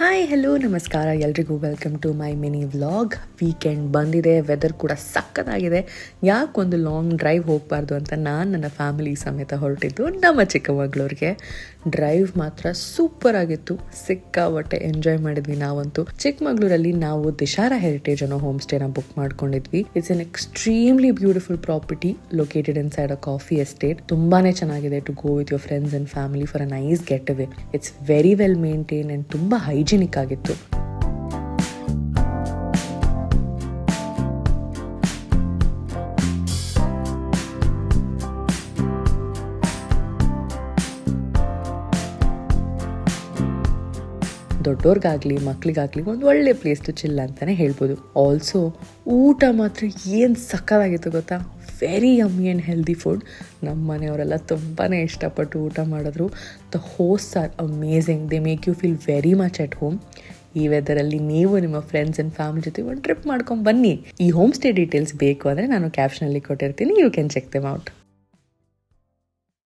Hi hello ನಮಸ್ಕಾರ ಎಲ್ರಿಗೂ welcome to my mini vlog. Weekend ಬಂದಿದೆ, ವೆದರ್ ಕೂಡ ಸಕ್ಕತ್ತಾಗಿದೆ. ಯಾಕೊಂದು ಲಾಂಗ್ ಡ್ರೈವ್ ಹೋಗಬಾರ್ದು ಅಂತ ನಾನು ನನ್ನ ಫ್ಯಾಮಿಲಿ ಸಮೇತ ಹೊರಟಿದ್ದು ನಮ್ಮ ಚಿಕ್ಕಮಗಳೂರಿಗೆ. ಡ್ರೈವ್ ಮಾತ್ರ ಸೂಪರ್ ಆಗಿತ್ತು, ಸಿಕ್ಕಾಬಟ್ಟೆ ಎಂಜಾಯ್ ಮಾಡಿದ್ವಿ ನಾವಂತೂ. ಚಿಕ್ಕಮಗಳೂರಲ್ಲಿ ನಾವು ದಿಶಾರ ಹೆರಿಟೇಜ್ ಅನ್ನೋ ಹೋಮ್ ಸ್ಟೇನ ಬುಕ್ ಮಾಡ್ಕೊಂಡಿದ್ವಿ. It's an extremely beautiful property located inside a coffee estate. ತುಂಬಾನೇ ಚೆನ್ನಾಗಿದೆ to go with your friends and family for a nice getaway. It's very well maintain and ತುಂಬಾ hygienic ಆಗಿತ್ತು. ದೊಡ್ಡೋರ್ಗಾಗ್ಲಿ ಮಕ್ಳಿಗಾಗ್ಲಿ ಒಂದು ಒಳ್ಳೆ place to chill ಅಂತಾನೆ ಹೇಳ್ಬೋದು. Also ಊಟ ಮಾತ್ರ ಏನು ಸಕ್ಕತ್ತಾಗಿತ್ತು ಗೊತ್ತಾ. Very yummy and healthy food. ನಮ್ಮ ಮನೆಯವರೆಲ್ಲ ತುಂಬಾ ಇಷ್ಟಪಟ್ಟು ಊಟ ಮಾಡಿದ್ರು. The host are amazing. They make you feel very much at home. ಈ ವೆದರಲ್ಲಿ ನೀವು ನಿಮ್ಮ ಫ್ರೆಂಡ್ಸ್ ಆ್ಯಂಡ್ ಫ್ಯಾಮಿಲಿ ಜೊತೆ ಒಂದು ಟ್ರಿಪ್ ಮಾಡ್ಕೊಂಡು ಬನ್ನಿ. ಈ ಹೋಮ್ ಸ್ಟೇ ಡೀಟೇಲ್ಸ್ ಬೇಕು ಅಂದರೆ ನಾನು ಕ್ಯಾಪ್ಷನಲ್ಲಿ ಕೊಟ್ಟಿರ್ತೀನಿ. You can check them out.